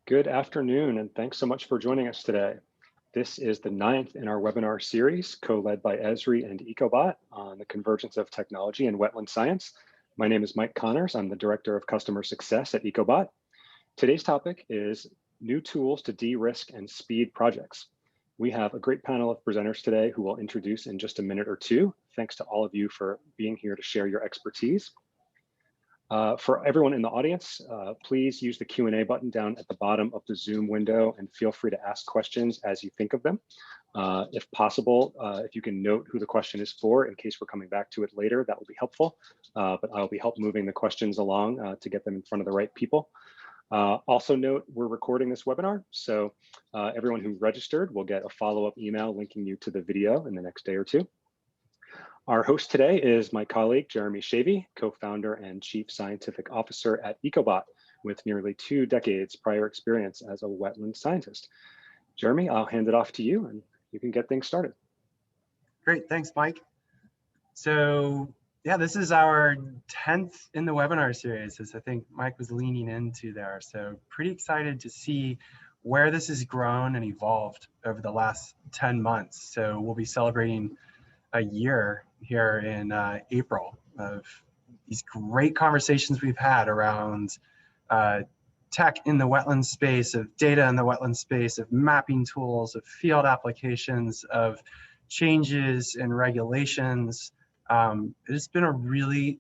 Good afternoon, and thanks so much for joining us today. This is the ninth in our webinar series, co-led by Esri and Ecobot on the convergence of technology and wetland science. My name is Mike Connors. I'm the Director of Customer Success at Ecobot. Today's topic is new tools to de-risk and speed projects. We have a great panel of presenters today who will introduce in just a minute or two. Thanks to all of you for being here to share your expertise. For everyone in the audience, please use the Q&A button down at the bottom of the Zoom window and feel free to ask questions as you think of them. If possible, if you can note who the question is for in case we're coming back to it later, that will be helpful. But I'll be moving the questions along to get them in front of the right people. Also note, we're recording this webinar, so everyone who registered will get a follow-up email linking you to the video in the next day or two. Our host today is my colleague, Jeremy Schewe, co-founder and chief scientific officer at Ecobot, with nearly 2 decades prior experience as a wetland scientist. Jeremy, I'll hand it off to you and you can get things started. Great, thanks, Mike. So yeah, this is our 10th in the webinar series, as I think Mike was leaning into there. So pretty excited to see where this has grown and evolved over the last 10 months. So we'll be celebrating a year here in April of these great conversations we've had around tech in the wetland space, of data in the wetland space, of mapping tools, of field applications, of changes in regulations. It's been a really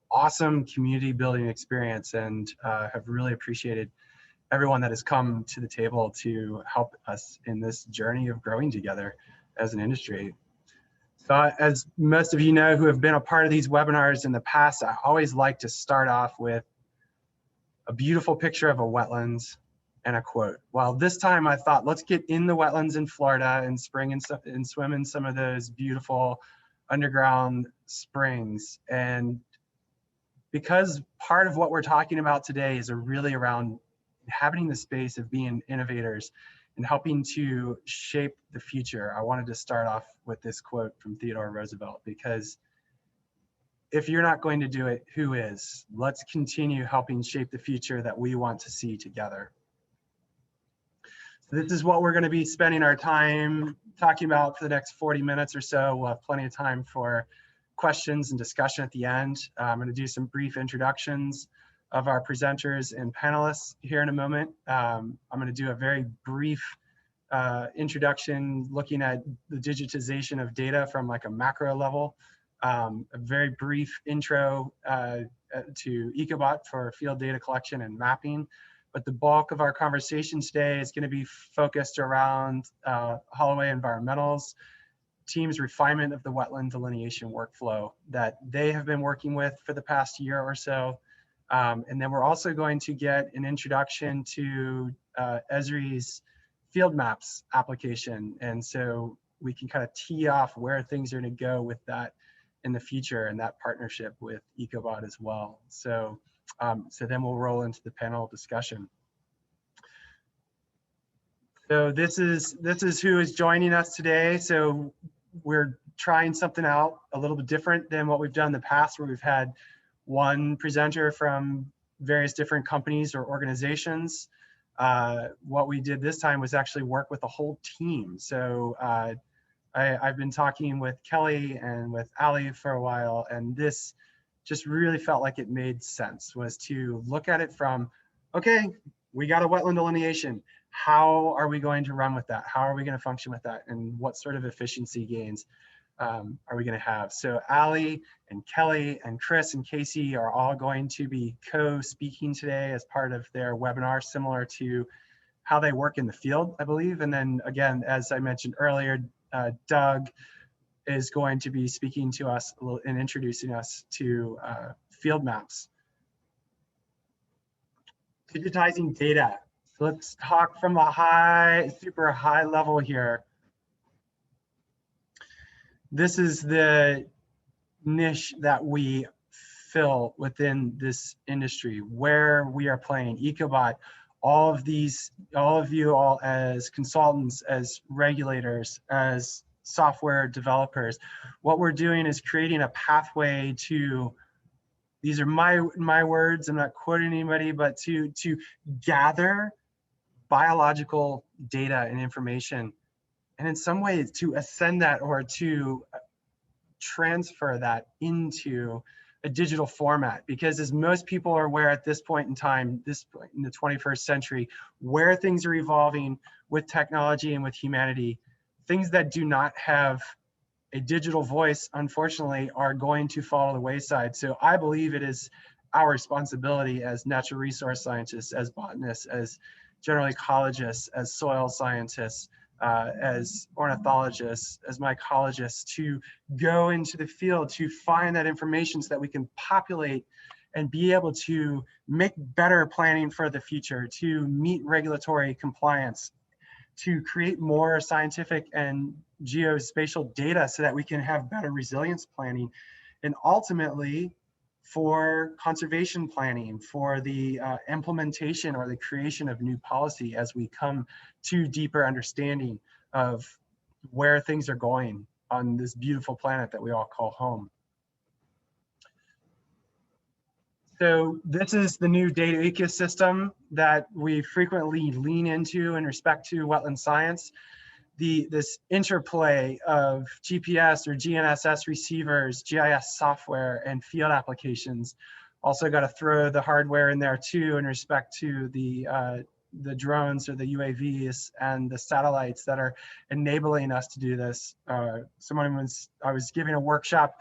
awesome community building experience, and have really appreciated everyone that has come to the table to help us in this journey of growing together as an industry. So as most of you know who have been a part of these webinars in the past, I always like to start off with a beautiful picture of a wetlands and a quote. Well, this time I thought, let's get in the wetlands in Florida in spring and swim in some of those beautiful underground springs. And because part of what we're talking about today is really around inhabiting the space of being innovators and helping to shape the future, I wanted to start off with this quote from Theodore Roosevelt, because if you're not going to do it, who is? Let's continue helping shape the future that we want to see together. So this is what we're going to be spending our time talking about for the next 40 minutes or so. We'll have plenty of time for questions and discussion at the end. I'm going to do some brief introductions of our presenters and panelists here in a moment. I'm going to do a very brief introduction looking at the digitization of data from like a macro level, a very brief intro to Ecobot for field data collection and mapping. But the bulk of our conversation today is going to be focused around Holloway Environmental's team's refinement of the wetland delineation workflow that they have been working with for the past year or so. And then we're also going to get an introduction to Esri's Field Maps application. And so we can kind of tee off where things are going to go with that in the future, and that partnership with Ecobot as well. So, so then we'll roll into the panel discussion. So this is who is joining us today. So we're trying something out a little bit different than what we've done in the past, where we've had one presenter from various different companies or organizations. What we did this time was actually work with a whole team. So I've been talking with Kelly and with Ali for a while, and this just really felt like it made sense, was to look at it from, okay, we got a wetland delineation. How are we going to run with that? How are we going to function with that? And what sort of efficiency gains are we going to have? So Ali and Kelly and Chris and Casey are all going to be co-speaking today as part of their webinar, similar to how they work in the field, I believe. And then again, as I mentioned earlier, Doug is going to be speaking to us and introducing us to field maps. Digitizing data. So let's talk from a super high level here. This is the niche that we fill within this industry, where we are playing. Ecobot, all of you all as consultants, as regulators, as software developers, what we're doing is creating a pathway to these are my words, I'm not quoting anybody, but to gather biological data and information, and in some ways to ascend that or to transfer that into a digital format. Because as most people are aware at this point in time, this point in the 21st century, where things are evolving with technology and with humanity, things that do not have a digital voice, unfortunately, are going to fall to the wayside. So I believe it is our responsibility as natural resource scientists, as botanists, as general ecologists, as soil scientists, as ornithologists, as mycologists, to go into the field to find that information so that we can populate and be able to make better planning for the future, to meet regulatory compliance, to create more scientific and geospatial data so that we can have better resilience planning, and ultimately for conservation planning, for the implementation or the creation of new policy as we come to deeper understanding of where things are going on this beautiful planet that we all call home. So this is the new data ecosystem that we frequently lean into in respect to wetland science. This interplay of GPS or GNSS receivers, GIS software, and field applications. Also got to throw the hardware in there too in respect to the drones or the UAVs and the satellites that are enabling us to do this. I was giving a workshop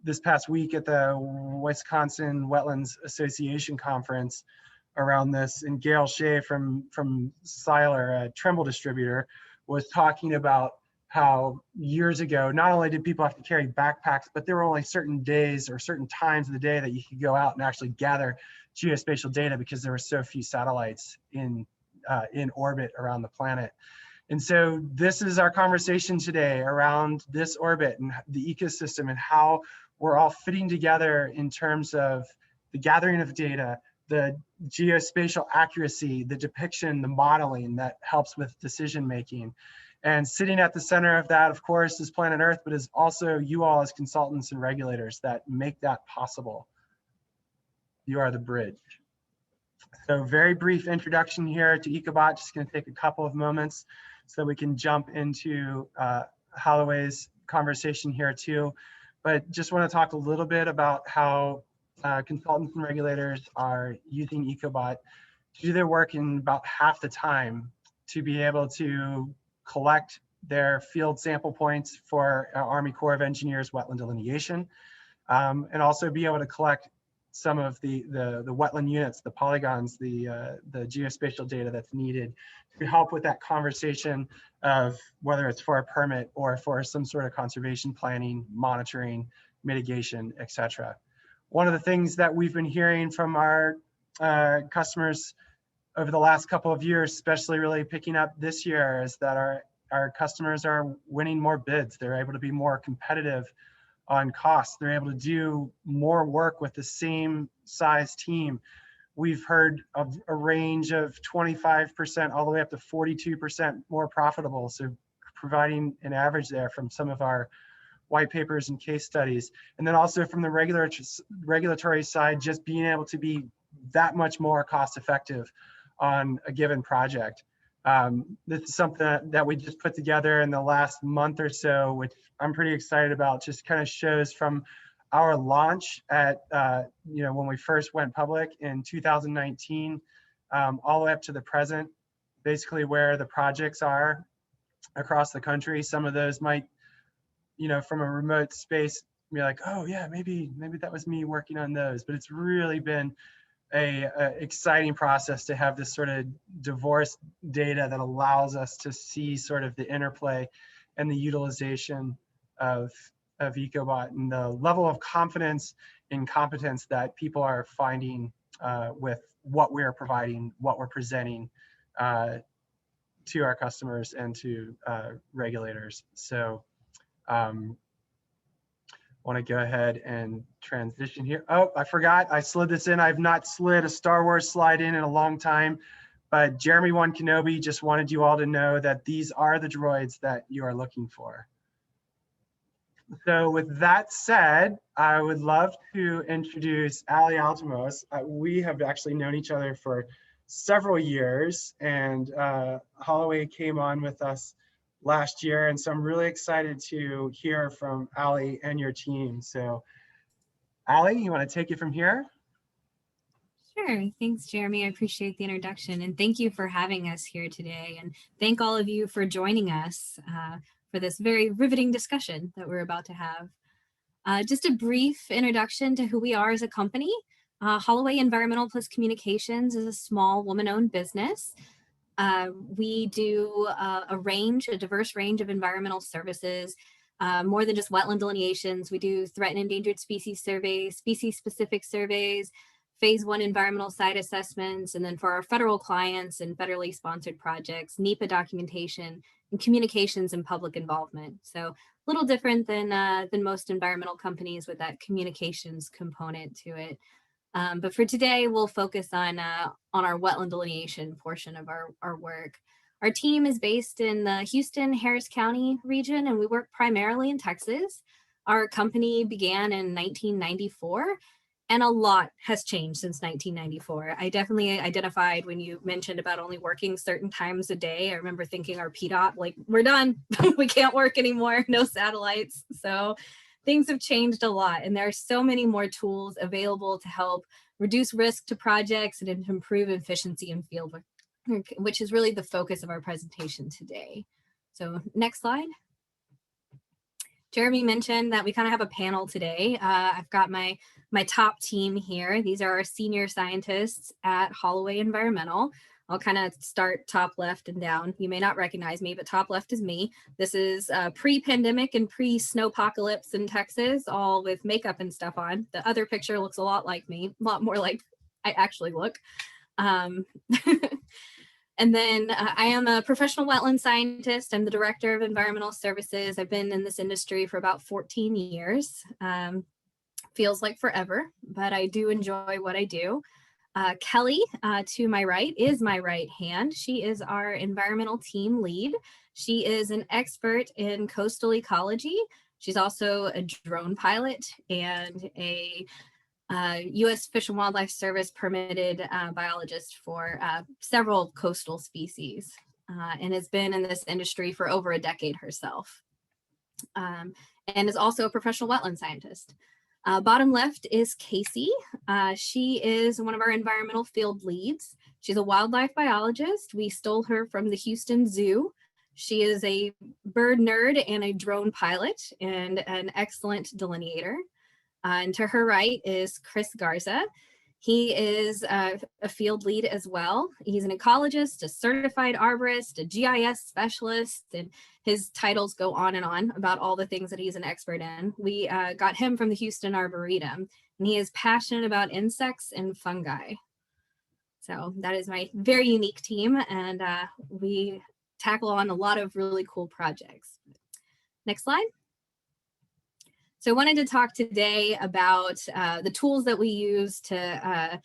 this past week at the Wisconsin Wetlands Association conference around this, and Gail Schewe from Scie, a Trimble distributor, was talking about how years ago, not only did people have to carry backpacks, but there were only certain days or certain times of the day that you could go out and actually gather geospatial data because there were so few satellites in orbit around the planet. And so this is our conversation today around this orbit and the ecosystem and how we're all fitting together in terms of the gathering of data, the geospatial accuracy, the depiction, the modeling that helps with decision making. And sitting at the center of that, of course, is Planet Earth, but is also you all as consultants and regulators that make that possible. You are the bridge. So very brief introduction here to Ecobot, just gonna take a couple of moments so we can jump into Holloway's conversation here too. But just wanna talk a little bit about how consultants and regulators are using Ecobot to do their work in about half the time to be able to collect their field sample points for Army Corps of Engineers wetland delineation, and also be able to collect some of the wetland units, the polygons, the geospatial data that's needed to help with that conversation of whether it's for a permit or for some sort of conservation planning, monitoring, mitigation, etc. One of the things that we've been hearing from our customers over the last couple of years, especially really picking up this year, is that our customers are winning more bids. They're able to be more competitive on costs. They're able to do more work with the same size team. We've heard of a range of 25% all the way up to 42% more profitable. So providing an average there from some of our white papers and case studies. And then also from the regulatory side, just being able to be that much more cost effective on a given project. This is something that we just put together in the last month or so, which I'm pretty excited about. Just kind of shows from our launch at, when we first went public in 2019, all the way up to the present, basically where the projects are across the country. Some of those might, from a remote space, be like, oh yeah, maybe that was me working on those. But it's really been a exciting process to have this sort of divorced data that allows us to see sort of the interplay and the utilization of Ecobot and the level of confidence and competence that people are finding with what we're providing, what we're presenting to our customers and to regulators. So want to go ahead and transition here. Oh, I forgot, I slid this in. I've not slid a Star Wars slide in a long time, but Jeremy One Kenobi just wanted you all to know that these are the droids that you are looking for. So with that said, I would love to introduce Ali Altimos. We have actually known each other for several years, and Holloway came on with us last year. And so I'm really excited to hear from Ali and your team. So Ali, you want to take it from here? Sure. Thanks, Jeremy. I appreciate the introduction, and thank you for having us here today. And thank all of you for joining us for this very riveting discussion that we're about to have. Just a brief introduction to who we are as a company. Holloway Environmental Plus Communications is a small woman-owned business. We do a diverse range of environmental services, more than just wetland delineations. We do threatened and endangered species surveys, species-specific surveys, phase 1 environmental site assessments, and then for our federal clients and federally sponsored projects, NEPA documentation, and communications and public involvement. So a little different than most environmental companies with that communications component to it. But for today, we'll focus on our wetland delineation portion of our work. Our team is based in the Houston, Harris County region, and we work primarily in Texas. Our company began in 1994. And a lot has changed since 1994. I definitely identified when you mentioned about only working certain times a day. I remember thinking our PDOT, like, we're done. We can't work anymore, no satellites. So things have changed a lot. And there are so many more tools available to help reduce risk to projects and to improve efficiency in field work, which is really the focus of our presentation today. So next slide. Jeremy mentioned that we kind of have a panel today. I've got my top team here. These are our senior scientists at Holloway Environmental. I'll kind of start top left and down. You may not recognize me, but top left is me. This is pre-pandemic and pre-snowpocalypse in Texas, all with makeup and stuff on. The other picture looks a lot like me, a lot more like I actually look. And then I am a professional wetland scientist. I'm the director of environmental services. I've been in this industry for about 14 years. Feels like forever, but I do enjoy what I do. Kelly, to my right, is my right hand. She is our environmental team lead. She is an expert in coastal ecology. She's also a drone pilot and a U.S. Fish and Wildlife Service permitted biologist for several coastal species and has been in this industry for over a decade herself, and is also a professional wetland scientist. Bottom left is Casey. She is one of our environmental field leads. She's a wildlife biologist. We stole her from the Houston Zoo. She is a bird nerd and a drone pilot and an excellent delineator. And to her right is Chris Garza. He is a field lead as well. He's an ecologist, a certified arborist, a GIS specialist, and his titles go on and on about all the things that he's an expert in. We got him from the Houston Arboretum, and he is passionate about insects and fungi. So that is my very unique team, and we tackle on a lot of really cool projects. Next slide. So I wanted to talk today about the tools that we use to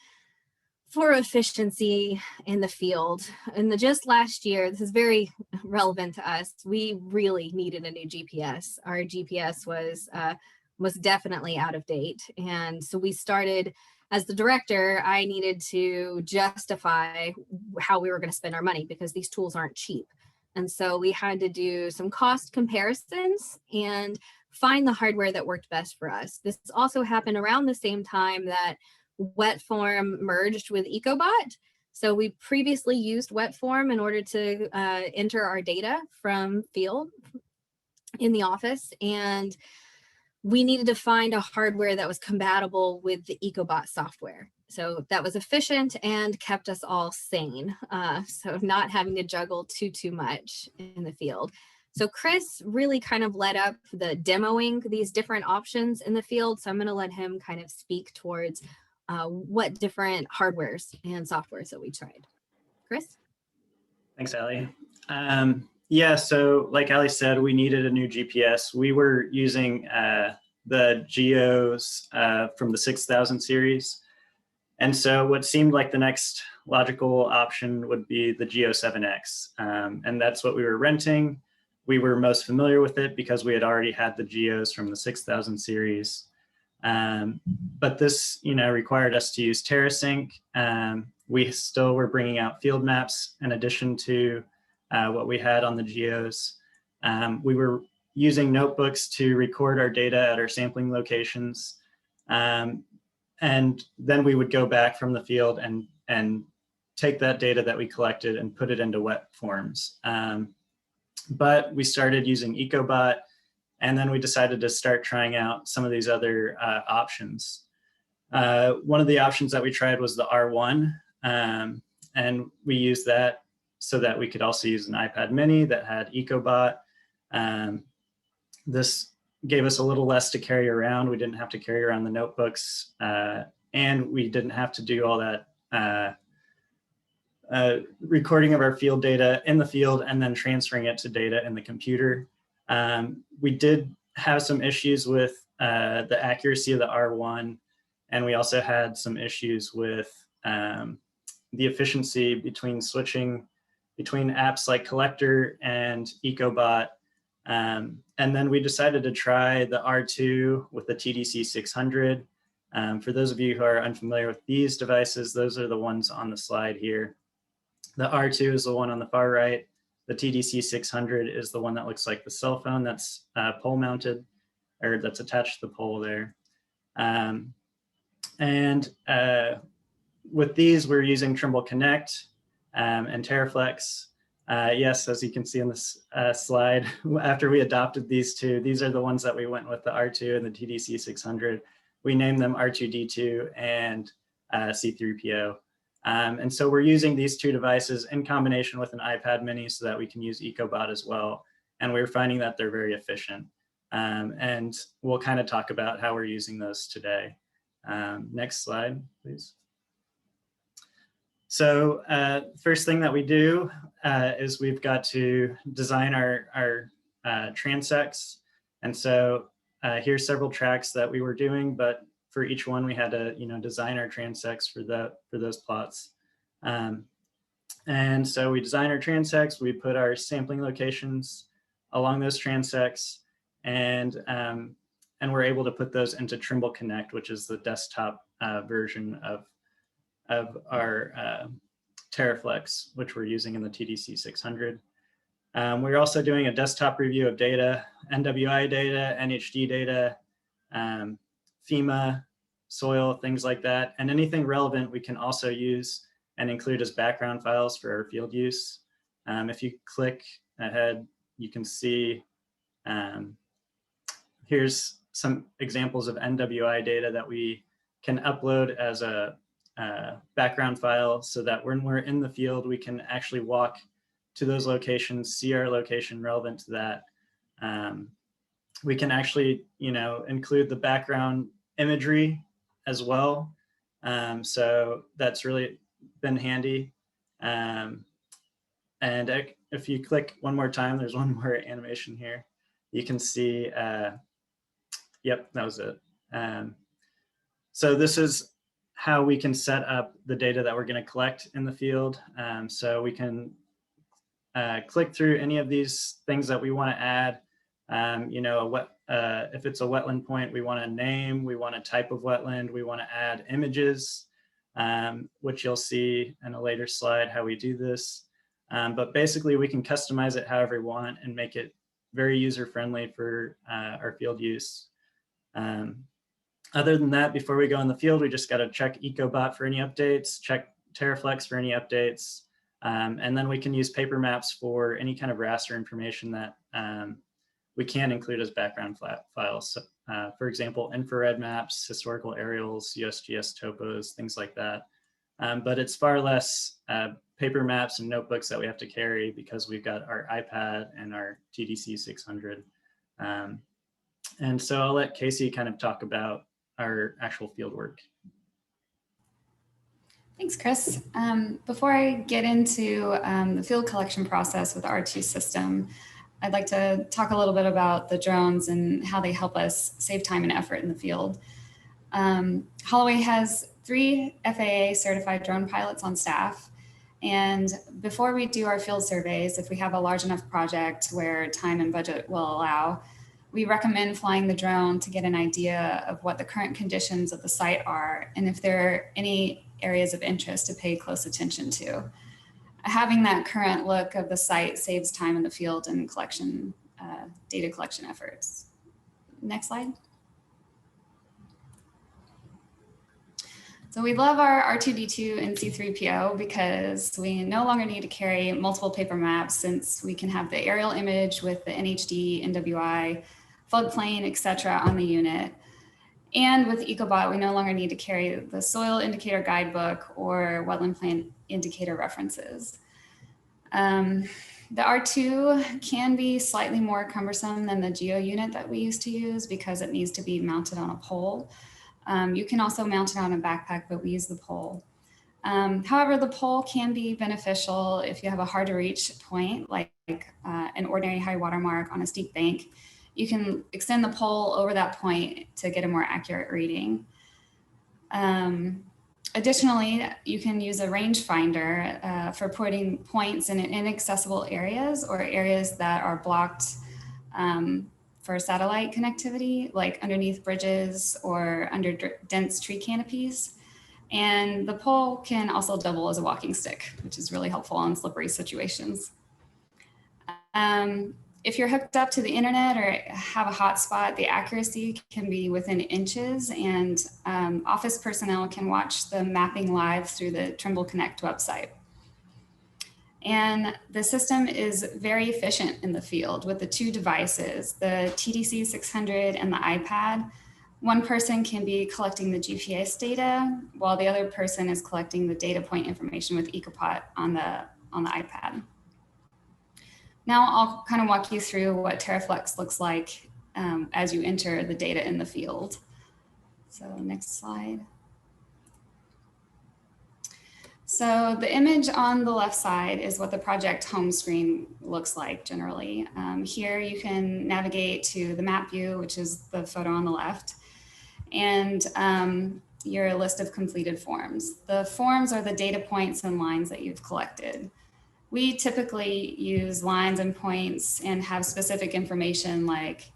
for efficiency in the field. And just last year, this is very relevant to us, we really needed a new GPS. Our GPS was definitely out of date. And so we started, as the director, I needed to justify how we were going to spend our money because these tools aren't cheap. And so we had to do some cost comparisons and find the hardware that worked best for us. This also happened around the same time that Wetform merged with Ecobot. So we previously used Wetform in order to enter our data from field in the office, and we needed to find a hardware that was compatible with the Ecobot software. So that was efficient and kept us all sane. So not having to juggle too much in the field. So Chris really kind of led up the demoing these different options in the field. So I'm going to let him kind of speak towards what different hardwares and softwares that we tried. Chris? Thanks, Ali. Yeah, so like Ali said, we needed a new GPS. We were using the Geos from the 6000 series. And so what seemed like the next logical option would be the Geo 7X. And that's what we were renting. we were most familiar with it because we had already had the geos from the 6000 series. But this, required us to use TerraSync. We still were bringing out field maps in addition to what we had on the geos. We were using notebooks to record our data at our sampling locations. And then we would go back from the field and take that data that we collected and put it into wet forms. But we started using Ecobot, and then we decided to start trying out some of these other options. One of the options that we tried was the R1, and we used that so that we could also use an iPad mini that had Ecobot. This gave us a little less to carry around. We didn't have to carry around the notebooks, and we didn't have to do all that recording of our field data in the field and then transferring it to data in the computer. We did have some issues with the accuracy of the R1, and we also had some issues with the efficiency between switching between apps like Collector and Ecobot. And then we decided to try the R2 with the TDC 600. For those of you who are unfamiliar with these devices, those are the ones on the slide here. The R2 is the one on the far right. The TDC 600 is the one that looks like the cell phone that's pole mounted, or that's attached to the pole there. With these, we're using Trimble Connect and TerraFlex. Yes, as you can see on this slide, after we adopted these two, these are the ones that we went with, the R2 and the TDC 600. We named them R2D2 and C3PO. And so we're using these two devices in combination with an iPad mini so that we can use Ecobot as well. And we're finding that they're very efficient. And we'll kind of talk about how we're using those today. Next slide, please. So first thing that we do is we've got to design our transects. And so here's several tracks that we were doing, but for each one we had to design our transects for those plots. And so we design our transects, we put our sampling locations along those transects, and we're able to put those into Trimble Connect, which is the desktop version of our TerraFlex, which we're using in the TDC 600. We're also doing a desktop review of data, NWI data, NHD data, FEMA, soil, things like that. And anything relevant we can also use and include as background files for our field use. If you click ahead, you can see here's some examples of NWI data that we can upload as a background file so that when we're in the field, we can actually walk to those locations, see our location relevant to that. We can actually, include the background imagery as well. So that's really been handy. And if you click one more time, there's one more animation here. You can see, yep, that was it. So this is how we can set up the data that we're going to collect in the field. So we can click through any of these things that we want to add. If it's a wetland point, we want a name, we want a type of wetland, we want to add images, which you'll see in a later slide how we do this. But basically, we can customize it however we want and make it very user-friendly for our field use. Other than that, before we go in the field, we just got to check Ecobot for any updates, check TerraFlex for any updates, and then we can use paper maps for any kind of raster information that we can include as background files. So, for example, infrared maps, historical aerials, USGS topos, things like that. But it's far less paper maps and notebooks that we have to carry because we've got our iPad and our TDC 600. And so I'll let Casey kind of talk about our actual field work. Thanks, Chris. Before I get into the field collection process with the R2 system, I'd like to talk a little bit about the drones and how they help us save time and effort in the field. Holloway has 3 FAA certified drone pilots on staff, And before we do our field surveys, if we have a large enough project where time and budget will allow, we recommend flying the drone to get an idea of what the current conditions of the site are and if there are any areas of interest to pay close attention to. Having that current look of the site saves time in the field and data collection efforts. Next slide. So we love our R2D2 and C3PO because we no longer need to carry multiple paper maps since we can have the aerial image with the NHD, NWI, floodplain, etc. on the unit. And with Ecobot, we no longer need to carry the soil indicator guidebook or wetland plan indicator references. The R2 can be slightly more cumbersome than the Geo unit that we used to use because it needs to be mounted on a pole. You can also mount it on a backpack, but we use the pole. However, the pole can be beneficial if you have a hard to reach point, like an ordinary high water mark on a steep bank. You can extend the pole over that point to get a more accurate reading. Additionally, you can use a rangefinder for putting points in inaccessible areas or areas that are blocked for satellite connectivity, like underneath bridges or under dense tree canopies. And the pole can also double as a walking stick, which is really helpful in slippery situations. If you're hooked up to the internet or have a hotspot, the accuracy can be within inches, and office personnel can watch the mapping live through the Trimble Connect website. And the system is very efficient in the field with the two devices, the TDC 600 and the iPad. One person can be collecting the GPS data while the other person is collecting the data point information with Ecobot on the iPad. Now I'll kind of walk you through what TerraFlex looks like as you enter the data in the field. So next slide. So the image on the left side is what the project home screen looks like generally. Here you can navigate to the map view, which is the photo on the left, and your list of completed forms. The forms are the data points and lines that you've collected. We typically use lines and points and have specific information like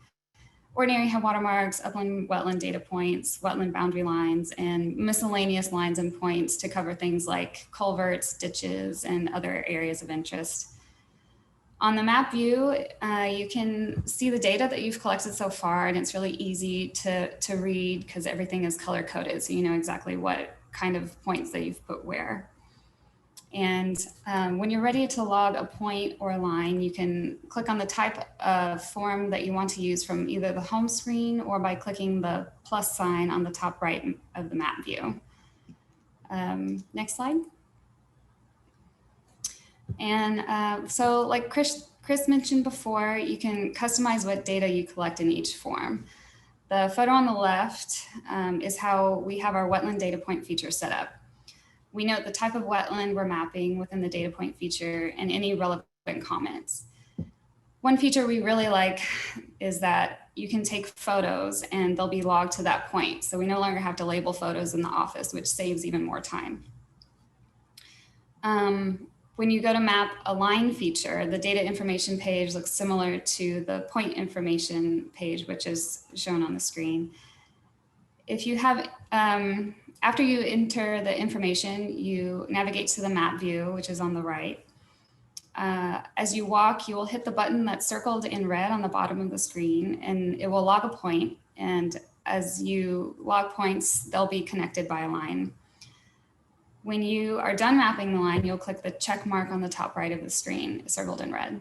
ordinary high water marks, upland wetland data points, wetland boundary lines, and miscellaneous lines and points to cover things like culverts, ditches, and other areas of interest. On the map view, you can see the data that you've collected so far, and it's really easy to read because everything is color coded, so you know exactly what kind of points that you've put where. And when you're ready to log a point or a line, you can click on the type of form that you want to use from either the home screen or by clicking the plus sign on the top right of the map view. Next slide. And so like Chris mentioned before, you can customize what data you collect in each form. The photo on the left is how we have our wetland data point feature set up. We note the type of wetland we're mapping within the data point feature and any relevant comments. One feature we really like is that you can take photos and they'll be logged to that point. So we no longer have to label photos in the office, which saves even more time. When you go to map a line feature, the data information page looks similar to the point information page, which is shown on the screen. If you have, after you enter the information, you navigate to the map view, which is on the right. As you walk, you will hit the button that's circled in red on the bottom of the screen, and it will log a point. And as you log points, they'll be connected by a line. When you are done mapping the line, you'll click the check mark on the top right of the screen, circled in red.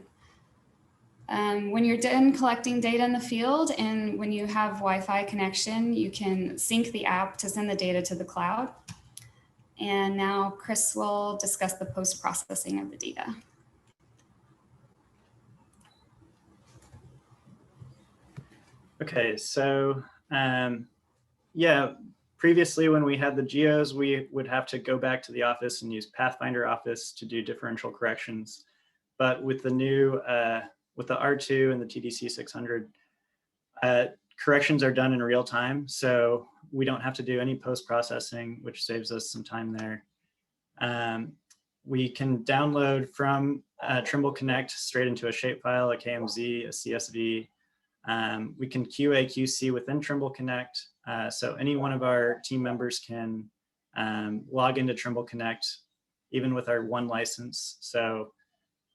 When you're done collecting data in the field and when you have Wi-Fi connection, you can sync the app to send the data to the cloud. And now Chris will discuss the post-processing of the data. Okay, so yeah, previously when we had the geos, we would have to go back to the office and use Pathfinder Office to do differential corrections. But with the new, with the R2 and the TDC 600, corrections are done in real time. So we don't have to do any post-processing, which saves us some time there. we can download from Trimble Connect straight into a shapefile, a KMZ, a CSV. We can QA, QC within Trimble Connect. So any one of our team members can log into Trimble Connect, even with our one license. So,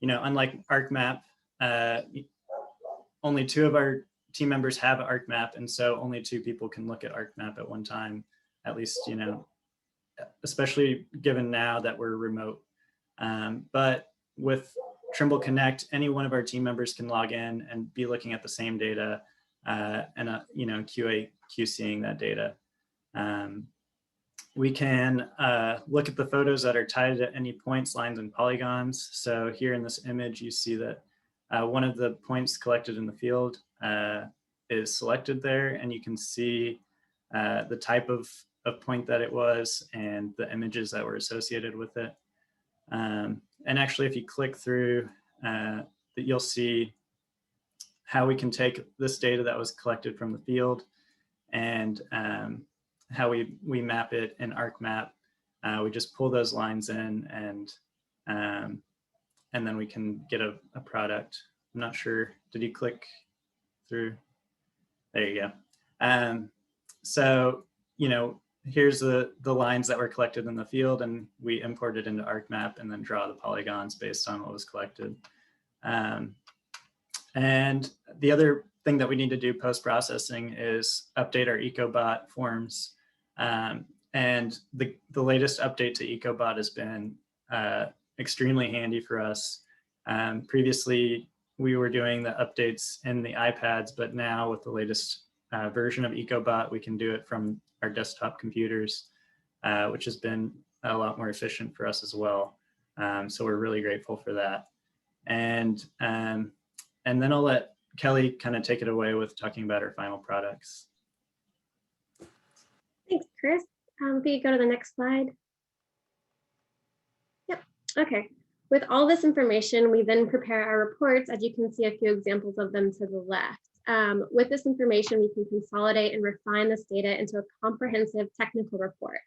unlike ArcMap, only 2 of our team members have ArcMap, and so only 2 people can look at ArcMap at one time, at least, especially given now that we're remote. But with Trimble Connect, any one of our team members can log in and be looking at the same data and QA, QCing that data. We can look at the photos that are tied at any points, lines, and polygons. So here in this image, you see that one of the points collected in the field is selected there, and you can see the type of point that it was and the images that were associated with it. And actually, if you click through, you'll see how we can take this data that was collected from the field and how we map it in ArcMap. We just pull those lines in, and then we can get a product. I'm not sure, did you click through? There you go. So, here's the lines that were collected in the field, and we import it into ArcMap and then draw the polygons based on what was collected. And the other thing that we need to do post-processing is update our Ecobot forms. And the latest update to Ecobot has been extremely handy for us. Previously, we were doing the updates in the iPads, but now with the latest version of Ecobot, we can do it from our desktop computers, which has been a lot more efficient for us as well. So we're really grateful for that. And then I'll let Kelly kind of take it away with talking about our final products. Thanks, Chris. If you go to the next slide. Yep, okay. With all this information, we then prepare our reports, as you can see a few examples of them to the left. With this information, we can consolidate and refine this data into a comprehensive technical report.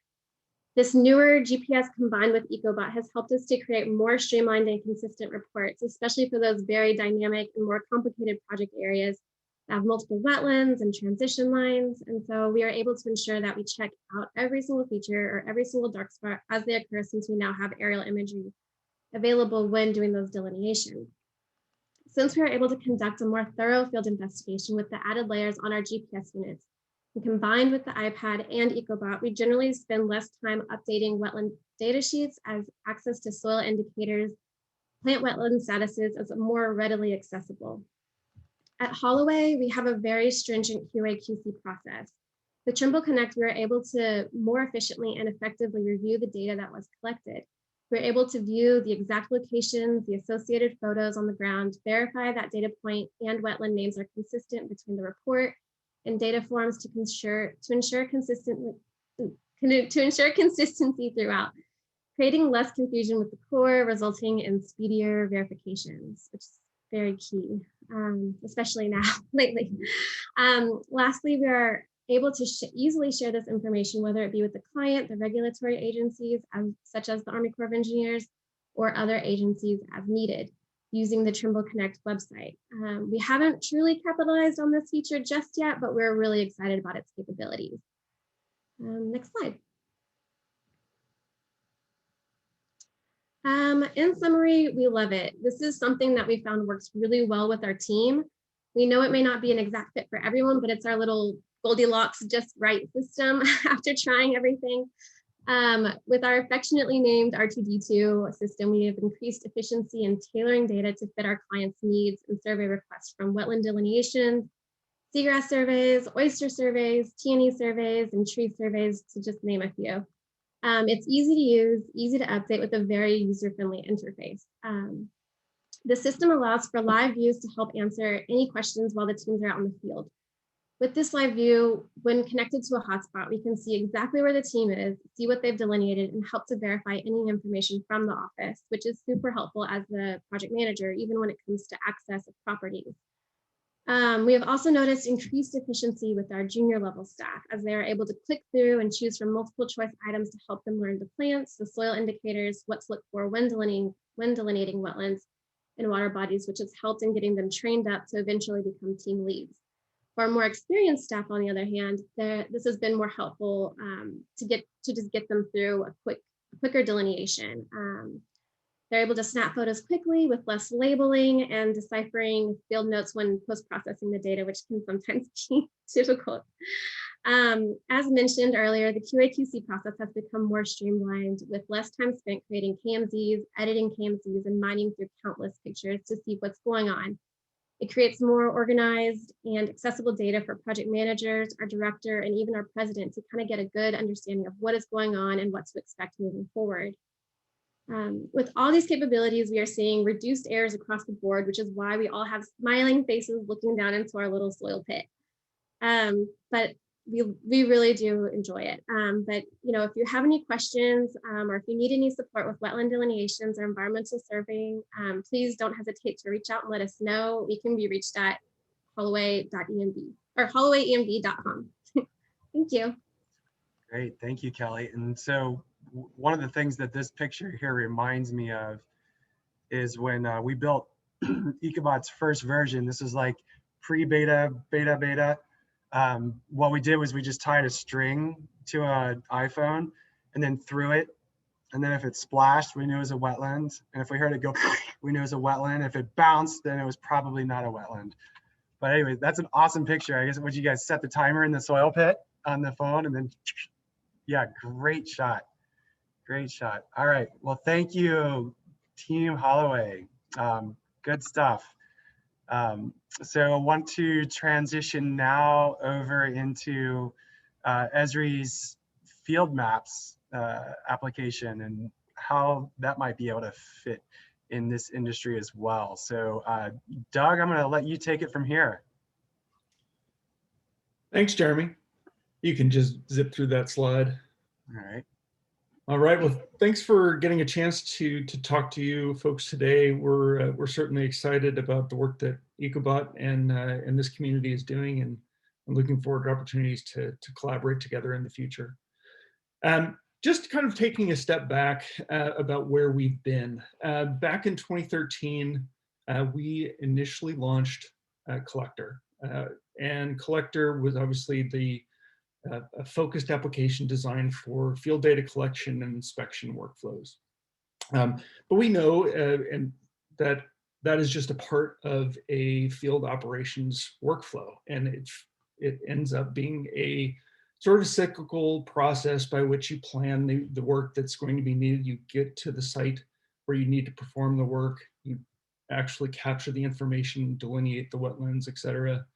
This newer GPS combined with Ecobot has helped us to create more streamlined and consistent reports, especially for those very dynamic and more complicated project areas that have multiple wetlands and transition lines. And so we are able to ensure that we check out every single feature or every single dark spot as they occur, since we now have aerial imagery available when doing those delineations. Since we are able to conduct a more thorough field investigation with the added layers on our GPS units, and combined with the iPad and Ecobot, we generally spend less time updating wetland data sheets, as access to soil indicators, plant wetland statuses is more readily accessible. At Holloway, we have a very stringent QA/QC process. With Trimble Connect, we are able to more efficiently and effectively review the data that was collected. We're able to view the exact locations, the associated photos on the ground, verify that data point and wetland names are consistent between the report and data forms to ensure consistency throughout, creating less confusion with the core, resulting in speedier verifications, which is very key, especially now, lately. Lastly, we are able to easily share this information, whether it be with the client, the regulatory agencies, such as the Army Corps of Engineers, or other agencies as needed, using the Trimble Connect website. We haven't truly capitalized on this feature just yet, but we're really excited about its capabilities. Next slide. In summary, we love it. This is something that we found works really well with our team. We know it may not be an exact fit for everyone, but it's our little Goldilocks just right system after trying everything. With our affectionately named R2D2 system, we have increased efficiency in tailoring data to fit our clients' needs and survey requests, from wetland delineation, seagrass surveys, oyster surveys, T&E surveys, and tree surveys, to just name a few. It's easy to use, easy to update with a very user-friendly interface. The system allows for live views to help answer any questions while the teams are out in the field. With this live view, when connected to a hotspot, we can see exactly where the team is, see what they've delineated, and help to verify any information from the office, which is super helpful as the project manager, even when it comes to access of properties. We have also noticed increased efficiency with our junior level staff as they are able to click through and choose from multiple choice items to help them learn the plants, the soil indicators, what to look for when delineating wetlands and water bodies, which has helped in getting them trained up to eventually become team leads. For more experienced staff, on the other hand, this has been more helpful to just get them through a quicker delineation. They're able to snap photos quickly with less labeling and deciphering field notes when post-processing the data, which can sometimes be difficult. As mentioned earlier, the QA/QC process has become more streamlined with less time spent creating KMZs, editing KMZs, and mining through countless pictures to see what's going on. It creates more organized and accessible data for project managers, our director, and even our president to kind of get a good understanding of what is going on and what to expect moving forward. With all these capabilities, we are seeing reduced errors across the board, which is why we all have smiling faces looking down into our little soil pit. But we really do enjoy it. But if you have any questions or if you need any support with wetland delineations or environmental surveying, please don't hesitate to reach out and let us know. We can be reached at holloway.emv or hollowayemv.com. Thank you. Great, thank you, Kelly. And so one of the things that this picture here reminds me of is when we built Ecobot's first version. This is like pre-beta, beta. What we did was we just tied a string to an iPhone and then threw it. And then if it splashed, we knew it was a wetland. And if we heard it go, we knew it was a wetland. If it bounced, then it was probably not a wetland. But anyway, that's an awesome picture. I guess, would you guys set the timer in the soil pit on the phone and then, yeah, great shot. Great shot. All right. Well, thank you, Team Holloway. Good stuff. So I want to transition now over into Esri's Field Maps application and how that might be able to fit in this industry as well. So Doug, I'm going to let you take it from here. Thanks, Jeremy. You can just zip through that slide. All right. All right. Well, thanks for getting a chance to talk to you folks today. We're certainly excited about the work that Ecobot and this community is doing, and I'm looking forward to opportunities to collaborate together in the future. Just kind of taking a step back about where we've been. Back in 2013, we initially launched Collector, and Collector was obviously a focused application designed for field data collection and inspection workflows. But we know and that is just a part of a field operations workflow, and it ends up being a sort of cyclical process by which you plan the work that's going to be needed. You get to the site where you need to perform the work, you actually capture the information, delineate the wetlands, et cetera.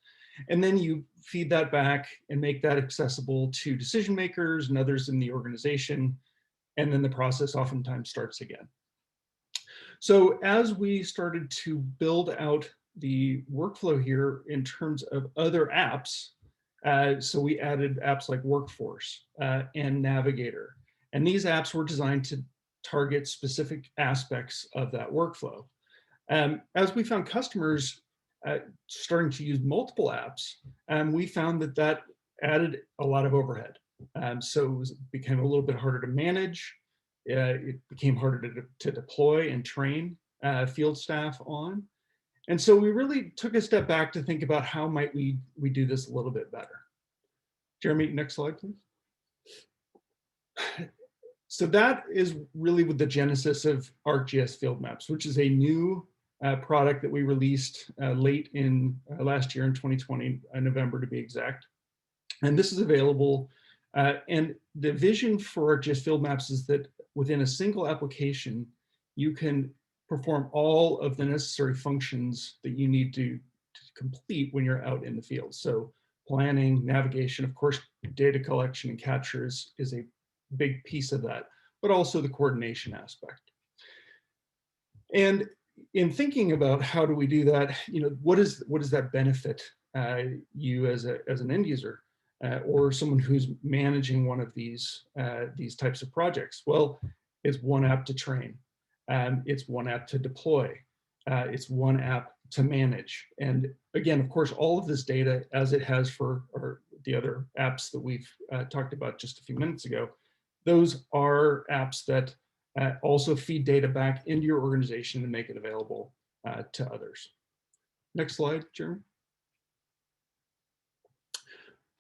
And then you feed that back and make that accessible to decision makers and others in the organization. And then the process oftentimes starts again. So as we started to build out the workflow here in terms of other apps, so we added apps like Workforce and Navigator. And these apps were designed to target specific aspects of that workflow. As we found customers starting to use multiple apps, we found that added a lot of overhead. So it became a little bit harder to manage. It became harder to deploy and train field staff on. And so we really took a step back to think about how might we do this a little bit better. Jeremy, next slide, please. So that is really with the genesis of ArcGIS Field Maps, which is a new product that we released late in last year in 2020, November to be exact. And this is available. And the vision for ArcGIS Field Maps is that within a single application, you can perform all of the necessary functions that you need to complete when you're out in the field. So planning, navigation, of course, data collection and capture is a big piece of that, but also the coordination aspect. And in thinking about how do we do that, what does that benefit you as an end user or someone who's managing one of these types of projects? Well, it's one app to train. It's one app to deploy. It's one app to manage. And again, of course, all of this data, as it has for the other apps that we've talked about just a few minutes ago, those are apps that also feed data back into your organization and make it available to others. Next slide, Jeremy.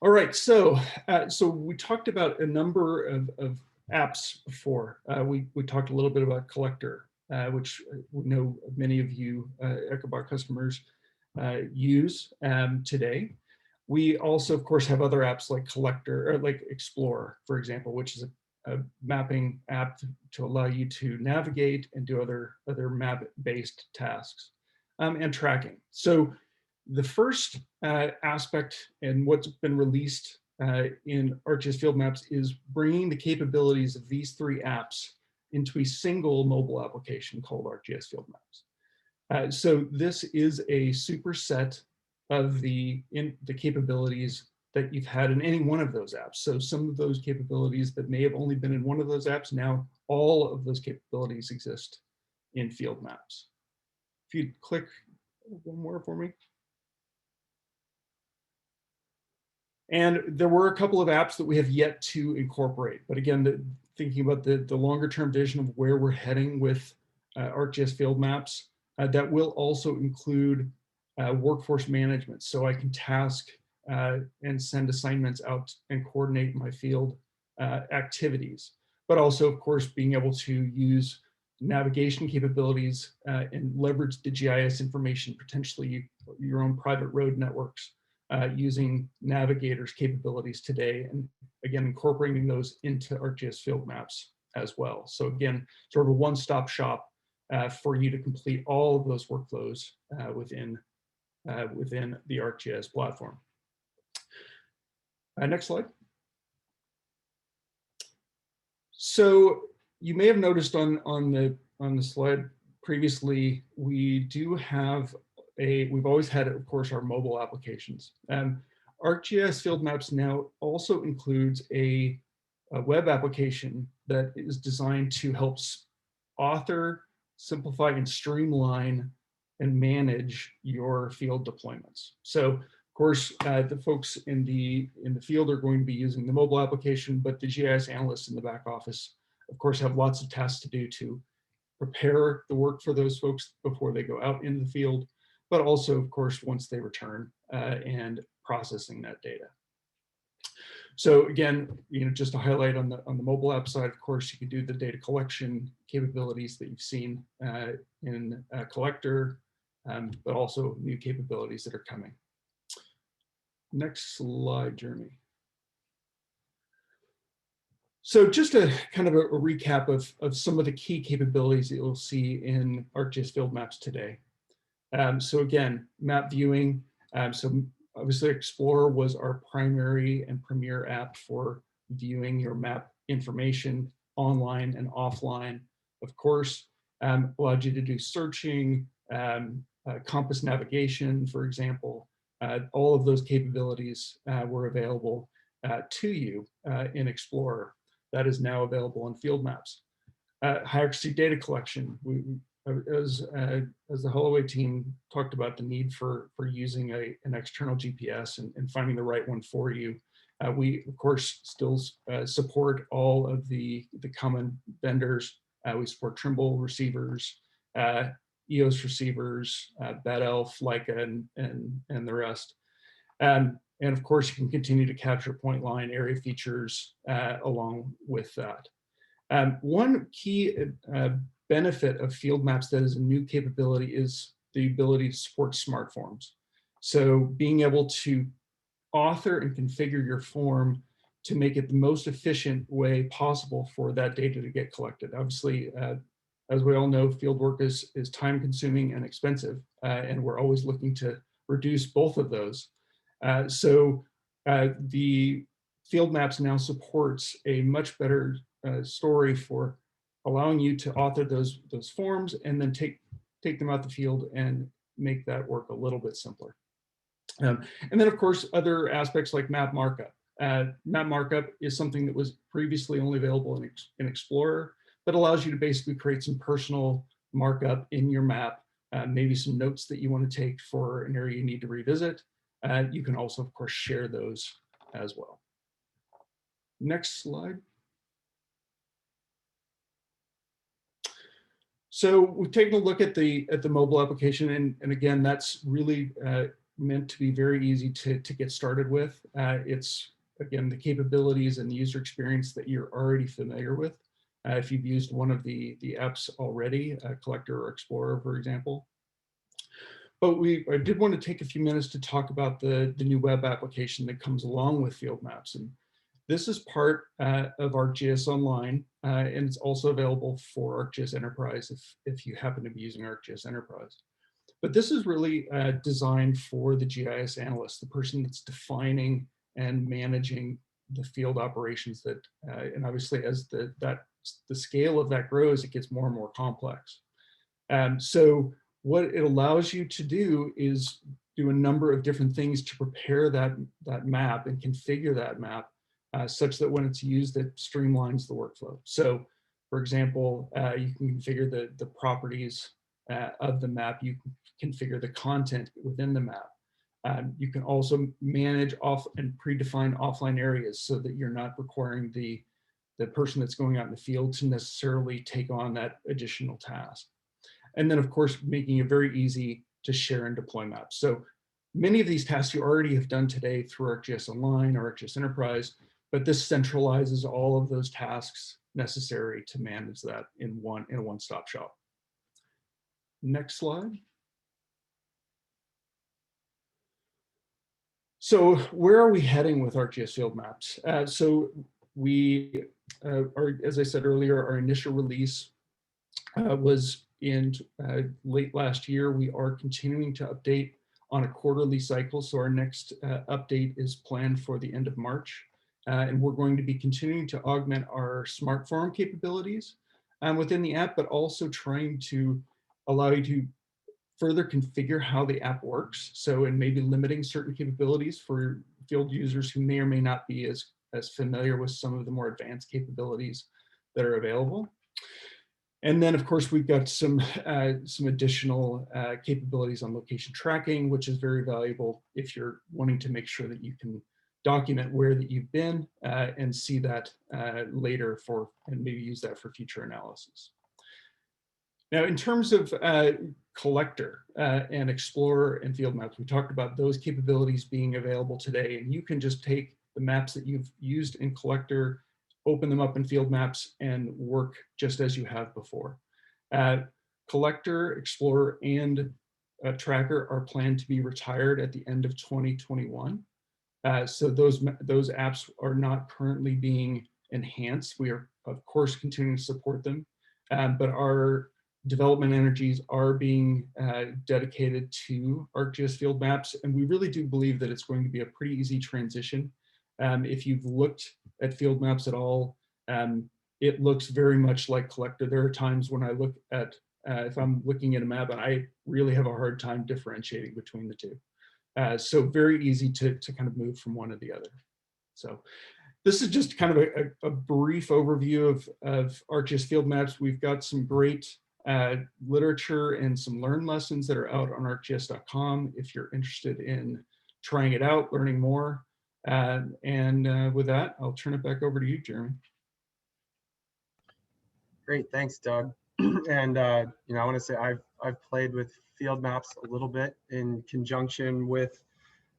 All right, so we talked about a number of apps before. We talked a little bit about Collector, which we know many of you Ecobot customers use today. We also, of course, have other apps like Collector, or like Explorer, for example, which is a mapping app to allow you to navigate and do other map-based tasks, and tracking. So the first aspect and what's been released in ArcGIS Field Maps is bringing the capabilities of these three apps into a single mobile application called ArcGIS Field Maps. So this is a superset of the capabilities that you've had in any one of those apps. So some of those capabilities that may have only been in one of those apps, now all of those capabilities exist in Field Maps. If you click one more for me. And there were a couple of apps that we have yet to incorporate. But again, thinking about the longer term vision of where we're heading with ArcGIS Field Maps, that will also include workforce management. So I can task and send assignments out and coordinate my field activities. But also, of course, being able to use navigation capabilities and leverage the GIS information, potentially your own private road networks, using navigators capabilities today, and again, incorporating those into ArcGIS Field Maps as well. So again, sort of a one-stop shop for you to complete all of those workflows within the ArcGIS platform. Next slide. So you may have noticed on the slide previously, we do have we've always had, of course, our mobile applications. ArcGIS Field Maps now also includes a web application that is designed to help author, simplify, and streamline and manage your field deployments. So, of course, the folks in the field are going to be using the mobile application, but the GIS analysts in the back office, of course, have lots of tasks to do to prepare the work for those folks before they go out into the field, but also, of course, once they return and processing that data. So again, just to highlight on the mobile app side, of course, you can do the data collection capabilities that you've seen in Collector, but also new capabilities that are coming. Next slide, Jeremy. So just a kind of a recap of some of the key capabilities that you'll see in ArcGIS Field Maps today. So again, map viewing. So obviously Explorer was our primary and premier app for viewing your map information online and offline. Of course, allowed you to do searching, compass navigation, for example. All of those capabilities were available to you in Explorer. That is now available in Field Maps. High accuracy data collection. As the Holloway team talked about the need for using an external GPS and finding the right one for you, we of course still support all of the common vendors. We support Trimble receivers, EOS receivers, BetElf, Leica, and the rest. And of course, you can continue to capture point line area features along with that. One key benefit of Field Maps that is a new capability is the ability to support smart forms. So being able to author and configure your form to make it the most efficient way possible for that data to get collected. Obviously, as we all know, field work is time consuming and expensive, and we're always looking to reduce both of those. So the Field Maps now supports a much better story for allowing you to author those forms and then take them out the field and make that work a little bit simpler. And then, of course, other aspects like map markup. Map markup is something that was previously only available in Explorer, but allows you to basically create some personal markup in your map maybe some notes that you want to take for an area you need to revisit. You can also, of course, share those as well. Next slide. So we've taken a look at the mobile application, and again, that's really meant to be very easy to get started with. It's, again, the capabilities and the user experience that you're already familiar with. If you've used one of the apps already, Collector or Explorer, for example. But I did want to take a few minutes to talk about the new web application that comes along with Field Maps. And this is part of ArcGIS Online, and it's also available for ArcGIS Enterprise if you happen to be using ArcGIS Enterprise. But this is really designed for the GIS analyst, the person that's defining and managing the field operations that, and obviously as the scale of that grows, it gets more and more complex. So what it allows you to do is do a number of different things to prepare that map and configure that map such that when it's used, it streamlines the workflow. So for example, you can configure the properties of the map. You can configure the content within the map. You can also manage off and predefine offline areas so that you're not requiring the person that's going out in the field to necessarily take on that additional task. And then of course, making it very easy to share and deploy maps. So many of these tasks you already have done today through ArcGIS Online or ArcGIS Enterprise, but this centralizes all of those tasks necessary to manage that in a one-stop shop. Next slide. So where are we heading with ArcGIS Field Maps? So we are, as I said earlier, our initial release was in late last year. We are continuing to update on a quarterly cycle. So our next update is planned for the end of March. And we're going to be continuing to augment our smart form capabilities within the app, but also trying to allow you to further configure how the app works. So, and maybe limiting certain capabilities for field users who may or may not be as familiar with some of the more advanced capabilities that are available. And then, of course, we've got some additional capabilities on location tracking, which is very valuable if you're wanting to make sure that you can document where that you've been and see that later and maybe use that for future analysis. Now, in terms of Collector and Explorer and Field Maps, we talked about those capabilities being available today, and you can just take the maps that you've used in Collector, open them up in Field Maps, and work just as you have before. Collector, Explorer, and Tracker are planned to be retired at the end of 2021. So those apps are not currently being enhanced. We are, of course, continuing to support them, but our development energies are being dedicated to ArcGIS Field Maps, and we really do believe that it's going to be a pretty easy transition. If you've looked at Field Maps at all, it looks very much like Collector. There are times when I look at, if I'm looking at a map, and I really have a hard time differentiating between the two. So very easy to kind of move from one to the other. So this is just kind of a brief overview of ArcGIS Field Maps. We've got some great literature and some learn lessons that are out on arcgis.com if you're interested in trying it out, learning more. And with that, I'll turn it back over to you, Jeremy. Great, thanks, Doug. And I want to say I've played with Field Maps a little bit in conjunction with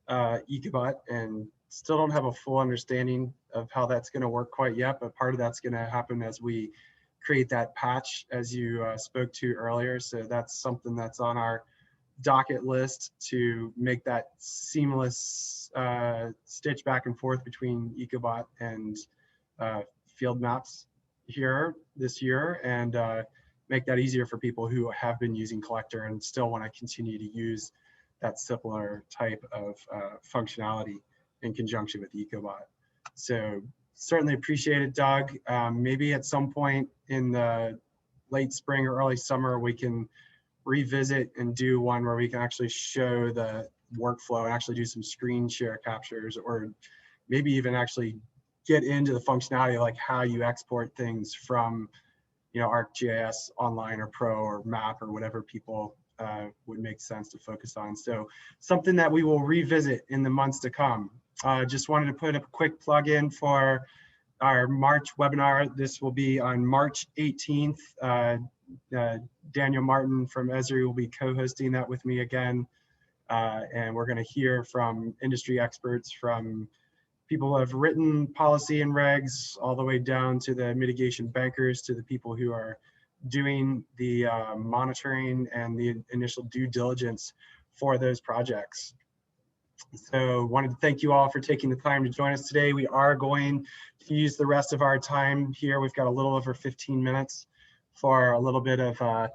Ecobot, and still don't have a full understanding of how that's going to work quite yet. But part of that's going to happen as we create that patch, as you spoke to earlier. So that's something that's on our docket list to make that seamless stitch back and forth between Ecobot and Field Maps here this year, and make that easier for people who have been using Collector and still want to continue to use that simpler type of functionality in conjunction with Ecobot. So certainly appreciate it, Doug. Maybe at some point in the late spring or early summer, we can revisit and do one where we can actually show the workflow and actually do some screen share captures, or maybe even actually get into the functionality, like how you export things from, ArcGIS Online or Pro or Map or whatever people would make sense to focus on. So something that we will revisit in the months to come. Just wanted to put a quick plug in for our March webinar. This will be on March 18th. Daniel Martin from Esri will be co-hosting that with me again. And we're going to hear from industry experts, from people who have written policy and regs, all the way down to the mitigation bankers, to the people who are doing the monitoring and the initial due diligence for those projects. So wanted to thank you all for taking the time to join us today. We are going to use the rest of our time here. We've got a little over 15 minutes for a little bit of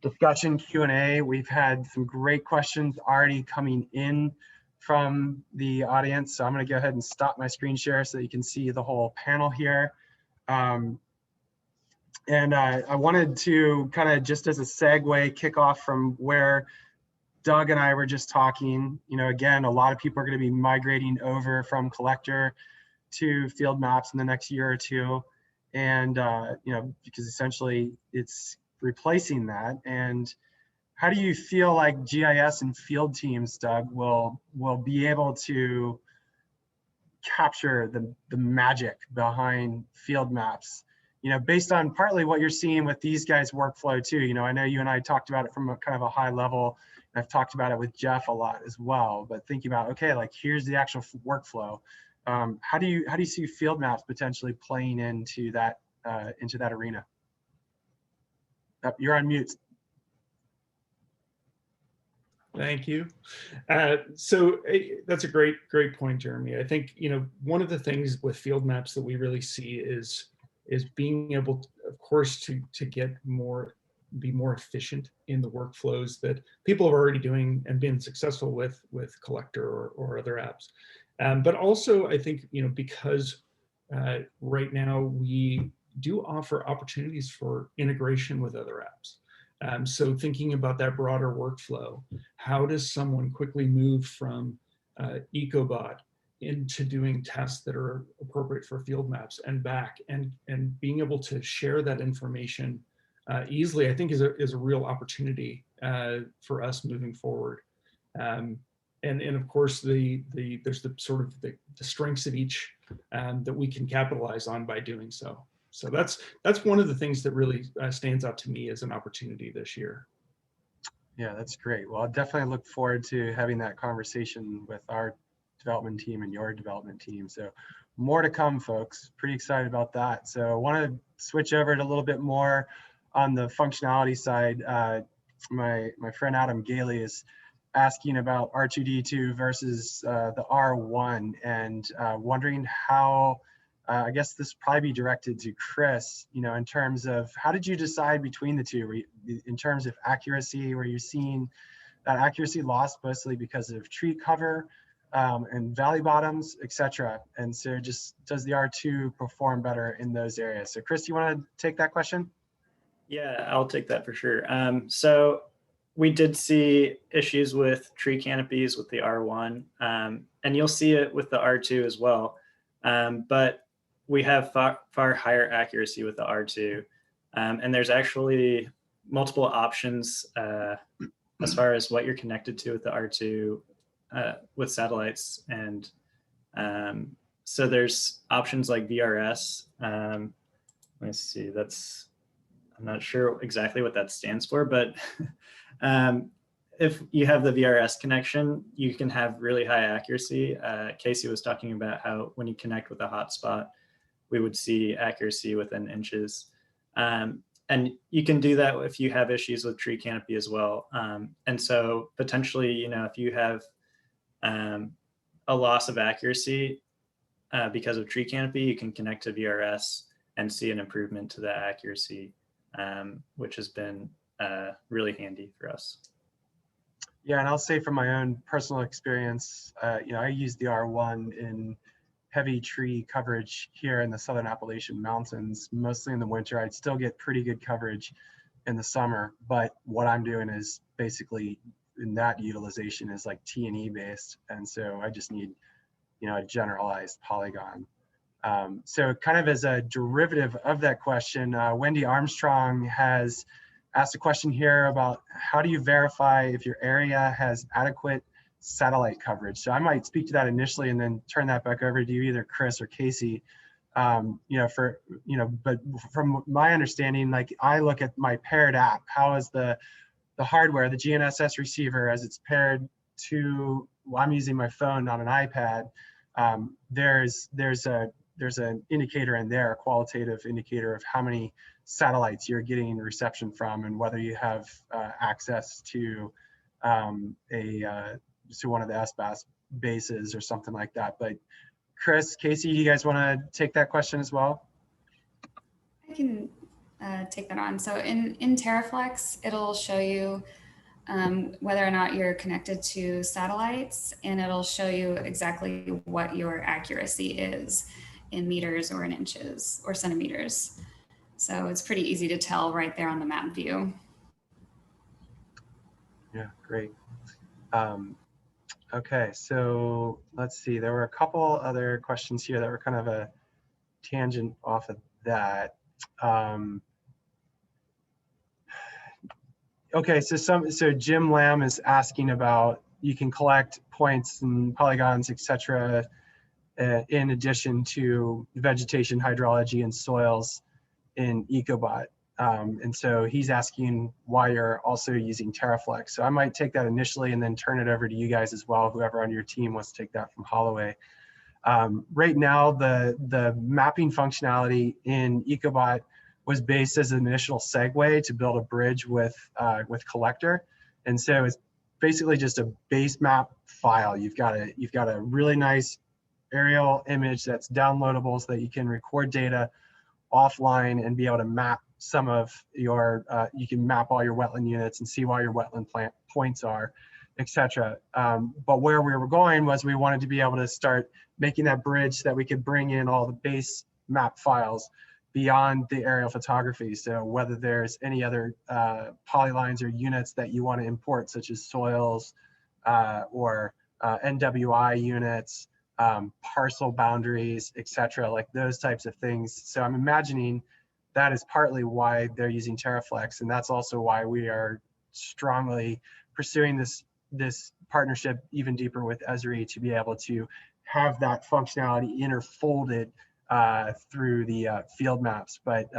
discussion, Q&A. We've had some great questions already coming in from the audience. So I'm going to go ahead and stop my screen share so that you can see the whole panel here. I wanted to kind of, just as a segue, kick off from where Doug and I were just talking. You know, again, a lot of people are going to be migrating over from collector to field maps in the next year or two. And, you know, because essentially it's replacing that. And how do you feel like GIS and field teams, Doug, will be able to capture the magic behind field maps? You know, based on partly what you're seeing with these guys' workflow too. You know, I know you and I talked about it from a kind of a high level. And I've talked about it with Jeff a lot as well. But thinking about, okay, like here's the actual workflow. How do you see field maps potentially playing into that arena? You're on mute. Thank you. So that's a great point, Jeremy. I think, you know, one of the things with field maps that we really see is being able to, of course, to be more efficient in the workflows that people are already doing and been successful with Collector or other apps. But also, I think, you know, because right now we do offer opportunities for integration with other apps. So thinking about that broader workflow, how does someone quickly move from Ecobot into doing tests that are appropriate for field maps and back, and being able to share that information easily, I think is a real opportunity for us moving forward. And of course, there's the sort of the strengths of each that we can capitalize on by doing so. So that's one of the things that really stands out to me as an opportunity this year. Yeah, that's great. Well, I definitely look forward to having that conversation with our development team and your development team. So more to come, folks. Pretty excited about that. So I want to switch over to a little bit more on the functionality side. My friend Adam Gailey is asking about R2D2 versus the R1, and wondering how, I guess this probably be directed to Chris, you know, in terms of how did you decide between the two? In terms of accuracy, were you seeing that accuracy lost mostly because of tree cover and valley bottoms, etc.? And so just, does the R2 perform better in those areas? So Chris, you want to take that question? Yeah, I'll take that for sure. So we did see issues with tree canopies with the R1, and you'll see it with the R2 as well. But we have far higher accuracy with the R2. And there's actually multiple options as far as what you're connected to with the R2 with satellites. And so there's options like VRS. Let me see, I'm not sure exactly what that stands for, but if you have the VRS connection, you can have really high accuracy. Casey was talking about how when you connect with a hotspot, we would see accuracy within inches. And you can do that if you have issues with tree canopy as well. And so potentially, you know, if you have a loss of accuracy because of tree canopy, you can connect to VRS and see an improvement to the accuracy, which has been really handy for us. Yeah, and I'll say from my own personal experience, you know, I use the R1 in heavy tree coverage here in the Southern Appalachian Mountains, mostly in the winter. I'd still get pretty good coverage in the summer, but what I'm doing is basically, in that utilization is like T&E based. And so I just need, you know, a generalized polygon. So kind of as a derivative of that question, Wendy Armstrong has asked a question here about how do you verify if your area has adequate satellite coverage? So I might speak to that initially and then turn that back over to you, either Chris or Casey. But from my understanding, like I look at my paired app, how is the hardware, the GNSS receiver, as it's paired to, well, I'm using my phone, not an iPad. There's an indicator in there, a qualitative indicator of how many satellites you're getting reception from and whether you have access to one of the SBAS bases or something like that. But Chris, Casey, you guys want to take that question as well? I can take that on. So in TerraFlex, it'll show you whether or not you're connected to satellites, and it'll show you exactly what your accuracy is in meters or in inches or centimeters. So it's pretty easy to tell right there on the map view. Yeah, great. Okay, so let's see. There were a couple other questions here that were kind of a tangent off of that. Okay, so Jim Lamb is asking about, you can collect points and polygons, etc., in addition to vegetation, hydrology, and soils in Ecobot. And so he's asking why you're also using TerraFlex. So I might take that initially and then turn it over to you guys as well, whoever on your team wants to take that from Holloway. Right now, the mapping functionality in Ecobot was based as an initial segue to build a bridge with Collector. And so it's basically just a base map file. You've got a really nice aerial image that's downloadable so that you can record data offline and be able to map some of your, you can map all your wetland units and see where your wetland plant points are, etc. But where we were going was we wanted to be able to start making that bridge so that we could bring in all the base map files beyond the aerial photography. So whether there's any other polylines or units that you want to import, such as soils or NWI units, parcel boundaries, etc., like those types of things. So I'm imagining that is partly why they're using TerraFlex, and that's also why we are strongly pursuing this partnership even deeper with Esri to be able to have that functionality interfolded through the field maps. But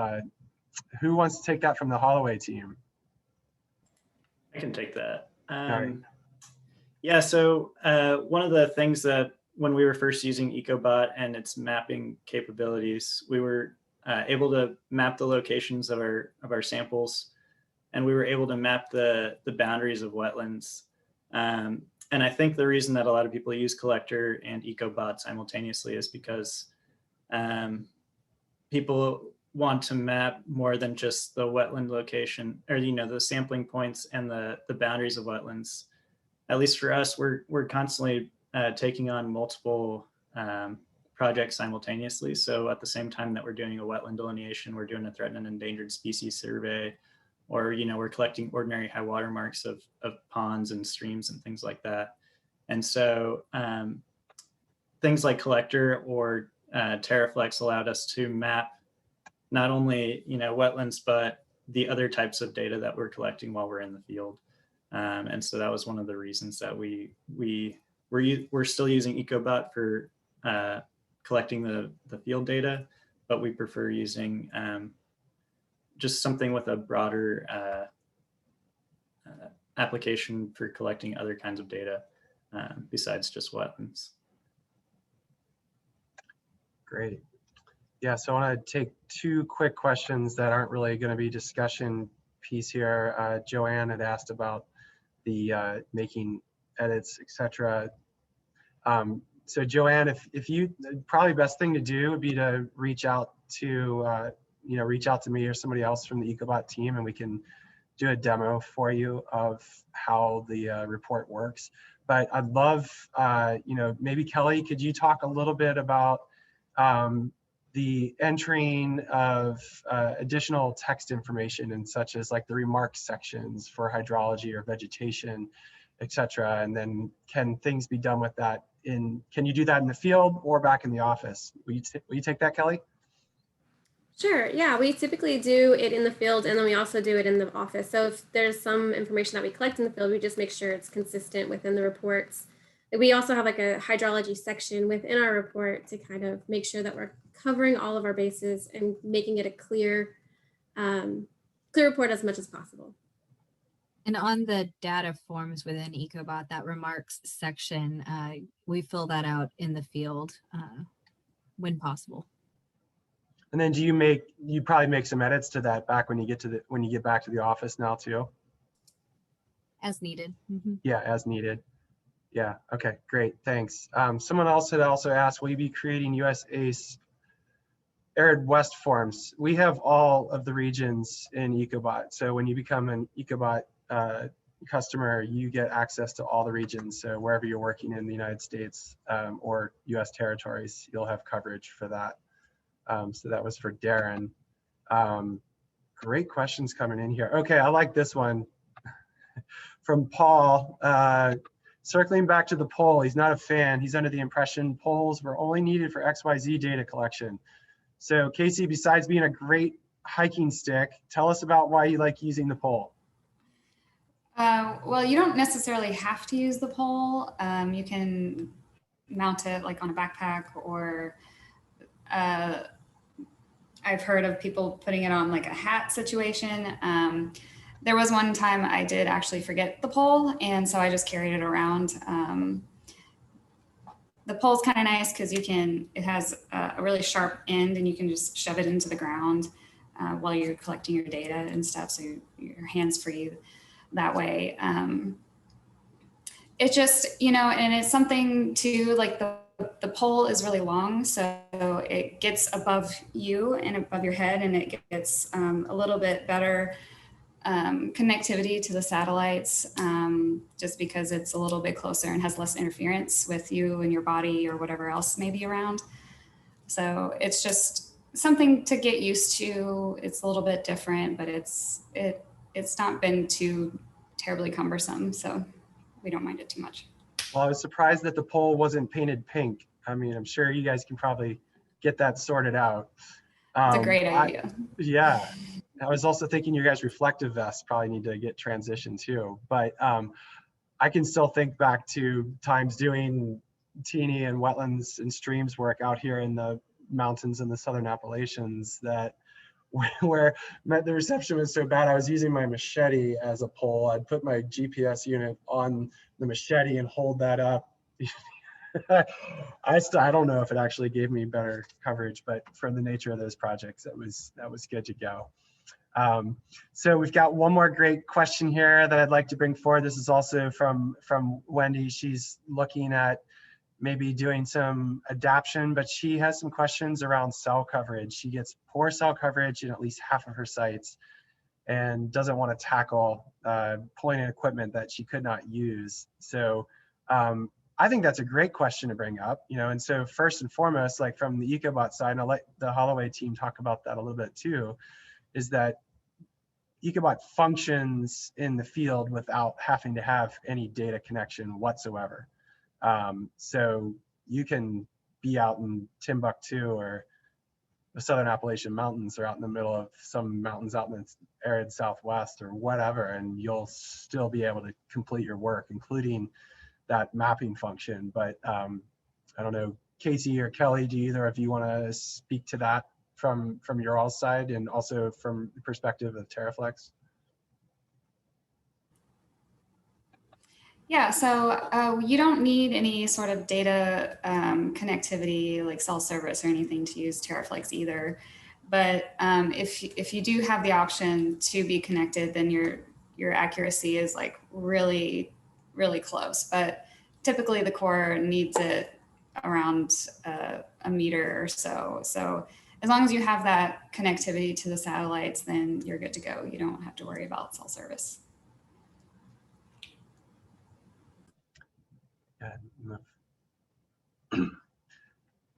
who wants to take that from the Holloway team? I can take that. Right. Yeah, so one of the things that when we were first using Ecobot and its mapping capabilities, we were able to map the locations of our samples, and we were able to map the boundaries of wetlands. And I think the reason that a lot of people use Collector and Ecobot simultaneously is because people want to map more than just the wetland location, or the sampling points and the boundaries of wetlands. At least for us, we're constantly taking on multiple projects simultaneously. So at the same time that we're doing a wetland delineation, we're doing a threatened and endangered species survey, or we're collecting ordinary high water marks of ponds and streams and things like that. And so things like Collector or TerraFlex allowed us to map not only wetlands, but the other types of data that we're collecting while we're in the field. And so that was one of the reasons that we're still using Ecobot for collecting the field data, but we prefer using just something with a broader application for collecting other kinds of data besides just wetlands. Great. Yeah, so I want to take two quick questions that aren't really going to be discussion piece here. Joanne had asked about the making edits, etc. So Joanne, if you, probably best thing to do would be to reach out to me or somebody else from the Ecobot team, and we can do a demo for you of how the report works. But I'd love, maybe Kelly, could you talk a little bit about the entering of additional text information, and such as like the remarks sections for hydrology or vegetation, etc. And then can things be done with that can you do that in the field or back in the office? Will you take that, Kelly? Sure. Yeah, we typically do it in the field, and then we also do it in the office. So if there's some information that we collect in the field, we just make sure it's consistent within the reports. We also have like a hydrology section within our report to kind of make sure that we're covering all of our bases and making it a clear report as much as possible. And on the data forms within Ecobot, that remarks section, we fill that out in the field when possible. And then you probably make some edits to that back when you get back to the office now too? As needed. Yeah, as needed. Yeah, okay, great, thanks. Someone else had also asked, will you be creating USA's arid west forms? We have all of the regions in Ecobot. So when you become an Ecobot customer, you get access to all the regions. So wherever you're working in the United States or US territories, you'll have coverage for that. So that was for Darren. Great questions coming in here. Okay, I like this one from Paul. Circling back to the poll, he's not a fan. He's under the impression polls were only needed for XYZ data collection. So Casey, besides being a great hiking stick, tell us about why you like using the poll. Well, you don't necessarily have to use the pole. You can mount it like on a backpack, or I've heard of people putting it on like a hat situation. There was one time I did actually forget the pole, and so I just carried it around. The pole's kind of nice because it has a really sharp end, and you can just shove it into the ground while you're collecting your data and stuff, so your hands free that way. It's just, and it's something too, like the pole is really long, so it gets above you and above your head, and it gets a little bit better connectivity to the satellites, just because it's a little bit closer and has less interference with you and your body or whatever else may be around. So it's just something to get used to. It's a little bit different, but it's not been too terribly cumbersome, so we don't mind it too much. Well, I was surprised that the pole wasn't painted pink. I mean, I'm sure you guys can probably get that sorted out. It's a great idea. Yeah. I was also thinking your guys' reflective vests probably need to get transitioned too. But I can still think back to times doing teeny and wetlands and streams work out here in the mountains in the Southern Appalachians that where the reception was so bad, I was using my machete as a pole. I'd put my GPS unit on the machete and hold that up. I don't know if it actually gave me better coverage, but for the nature of those projects, that was good to go. So we've got one more great question here that I'd like to bring forward. This is also from Wendy. She's looking at maybe doing some adaption, but she has some questions around cell coverage. She gets poor cell coverage in at least half of her sites and doesn't want to tackle pulling in equipment that she could not use. So I think that's a great question to bring up, and so first and foremost, like from the Ecobot side, and I'll let the Holloway team talk about that a little bit too, is that Ecobot functions in the field without having to have any data connection whatsoever. So you can be out in Timbuktu or the Southern Appalachian Mountains, or out in the middle of some mountains out in the arid Southwest or whatever, and you'll still be able to complete your work, including that mapping function. But I don't know, Casey or Kelly, do either of you want to speak to that from your all side, and also from the perspective of TerraFlex? Yeah, so you don't need any sort of data connectivity like cell service or anything to use TerraFlex either. But if you do have the option to be connected, then your accuracy is like really, really close. But typically the core needs it around a meter or so. So as long as you have that connectivity to the satellites, then you're good to go. You don't have to worry about cell service.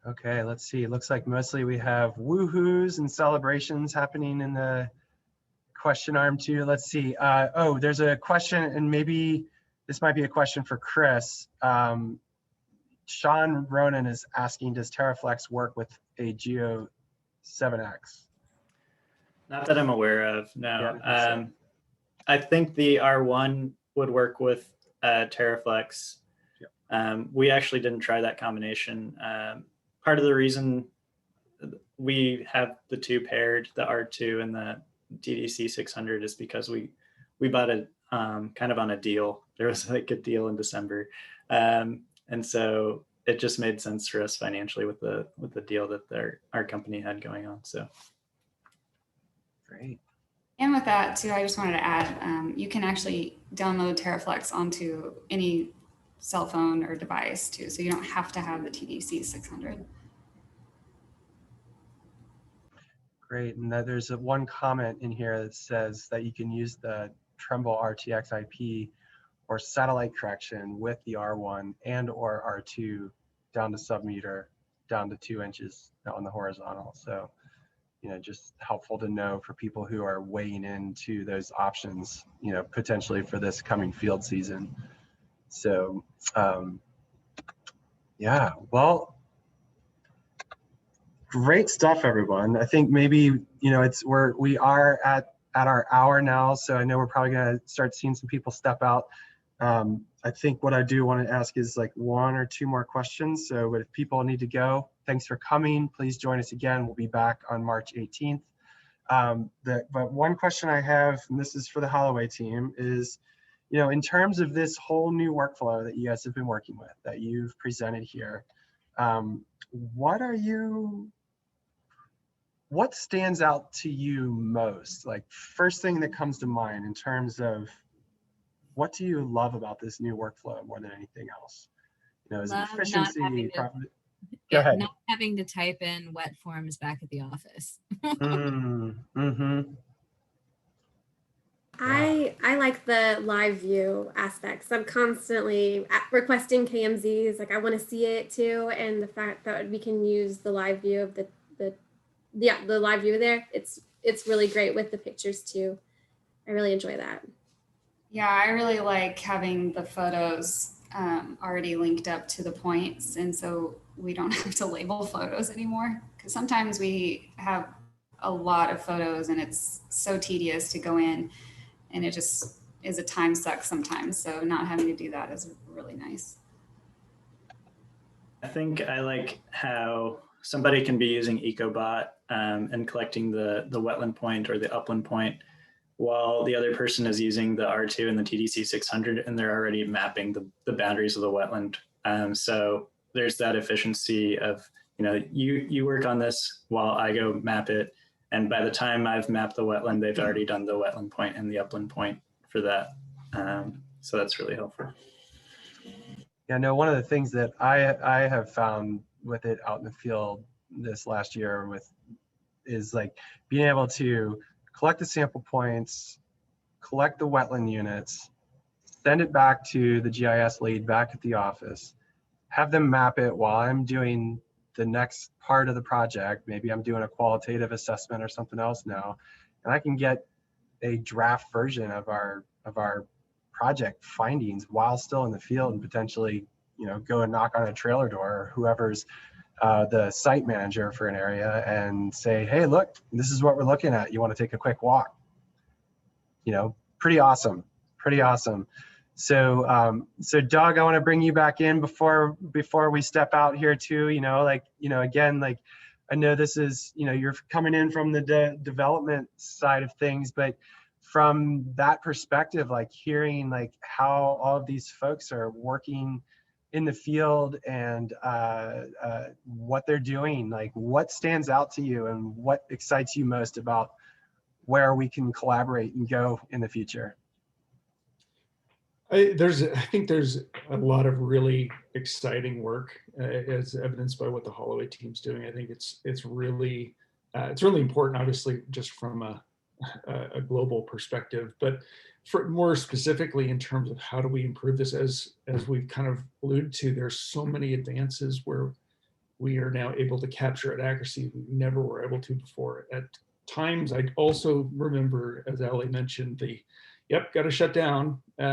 Okay, let's see. It looks like mostly we have woohoos and celebrations happening in the question arm too. Let's see. Oh, there's a question, and maybe this might be a question for Chris. Sean Ronan is asking, does TerraFlex work with a Geo 7X? Not that I'm aware of, no. Yeah, I think so. I think the R1 would work with TerraFlex. We actually didn't try that combination. Part of the reason we have the two paired, the R2 and the TDC 600, is because we bought it kind of on a deal. There was like a deal in December, and so it just made sense for us financially with the deal that our company had going on. So Great. And with that too, I just wanted to add, you can actually download TerraFlex onto any cell phone or device too. So you don't have to have the TDC 600. Great. And there's one comment in here that says that you can use the Tremble RTX IP or satellite correction with the R1 and or R2 down to sub-meter, down to 2 inches on the horizontal. So, you know, just helpful to know for people who are weighing into those options, you know, potentially for this coming field season. So, yeah, well, great stuff, everyone. I think maybe, you know, we are at our hour now, so I know we're probably gonna start seeing some people step out. I think what I do want to ask is like 1 or 2 more questions. So if people need to go, thanks for coming. Please join us again. We'll be back on March 18th. But one question I have, and this is for the Holloway team, is, you know, in terms of this whole new workflow that you guys have been working with, that you've presented here, what stands out to you most? Like, first thing that comes to mind in terms of what do you love about this new workflow more than anything else? You know, is it efficiency? Go ahead. Not having to type in wet forms back at the office. I like the live view aspects. I'm constantly requesting KMZs. Like I want to see it too, and the fact that we can use the live view of the live view there. It's really great with the pictures too. I really enjoy that. Yeah, I really like having the photos already linked up to the points, and so we don't have to label photos anymore. Because sometimes we have a lot of photos, and it's so tedious to go in, and it just is a time suck sometimes. So not having to do that is really nice. I think I like how somebody can be using Ecobot and collecting the wetland point or the upland point, while the other person is using the R2 and the TDC 600, and they're already mapping the boundaries of the wetland. So there's that efficiency of, you know, you work on this while I go map it. And by the time I've mapped the wetland, they've already done the wetland point and the upland point for that. So that's really helpful. Yeah, no, one of the things that I have found with it out in the field this last year is like being able to collect the sample points, collect the wetland units, send it back to the GIS lead back at the office, have them map it while I'm doing the next part of the project. Maybe I'm doing a qualitative assessment or something else now, and I can get a draft version of our project findings while still in the field, and potentially, you know, go and knock on a trailer door or whoever's the site manager for an area and say, hey, look, this is what we're looking at. You want to take a quick walk? You know, pretty awesome, pretty awesome. So, so Doug, I want to bring you back in before we step out here too. You know, like, you know, again, like, I know this is, you know, you're coming in from the development side of things, but from that perspective, like hearing like how all of these folks are working in the field and what they're doing, like what stands out to you and what excites you most about where we can collaborate and go in the future? I think there's a lot of really exciting work, as evidenced by what the Holloway team's doing. I think it's really important, obviously, just from a global perspective, but for more specifically in terms of how do we improve this, as we've kind of alluded to, there's so many advances where we are now able to capture at accuracy we never were able to before. At times, I also remember, as Ali mentioned, got to shut down. We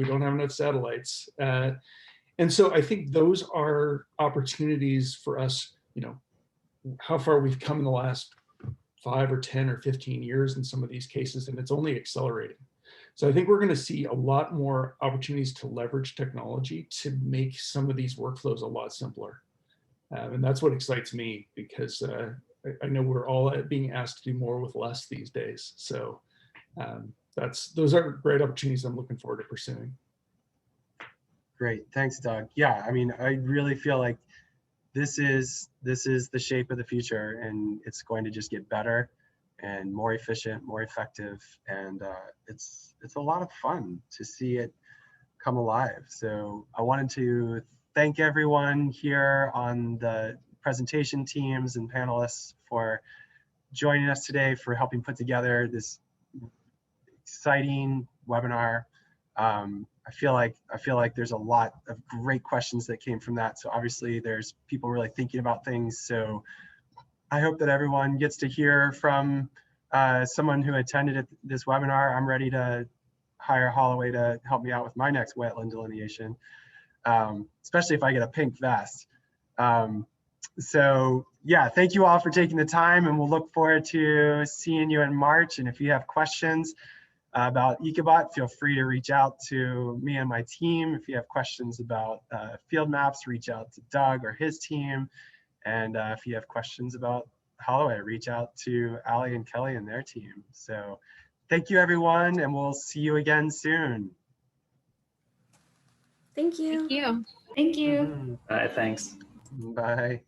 don't have enough satellites. And so I think those are opportunities for us, you know, how far we've come in the last 5 or 10 or 15 years in some of these cases, and it's only accelerating. So I think we're going to see a lot more opportunities to leverage technology to make some of these workflows a lot simpler. And that's what excites me, because I know we're all being asked to do more with less these days. So those are great opportunities I'm looking forward to pursuing. Great, thanks, Doug. Yeah, I mean, I really feel like this is the shape of the future, and it's going to just get better and more efficient, more effective, and it's a lot of fun to see it come alive. So I wanted to thank everyone here on the presentation teams and panelists for joining us today, for helping put together this exciting webinar. I feel like there's a lot of great questions that came from that. So obviously there's people really thinking about things. So I hope that everyone gets to hear from someone who attended this webinar. I'm ready to hire Holloway to help me out with my next wetland delineation, especially if I get a pink vest. So yeah, thank you all for taking the time, and we'll look forward to seeing you in March. And if you have questions about Ecobot, feel free to reach out to me and my team. If you have questions about field maps, reach out to Doug or his team. And if you have questions about Holloway, reach out to Ali and Kelly and their team. So thank you, everyone, and we'll see you again soon. Thank you. Thank you. Thank you. All right, thanks. Bye.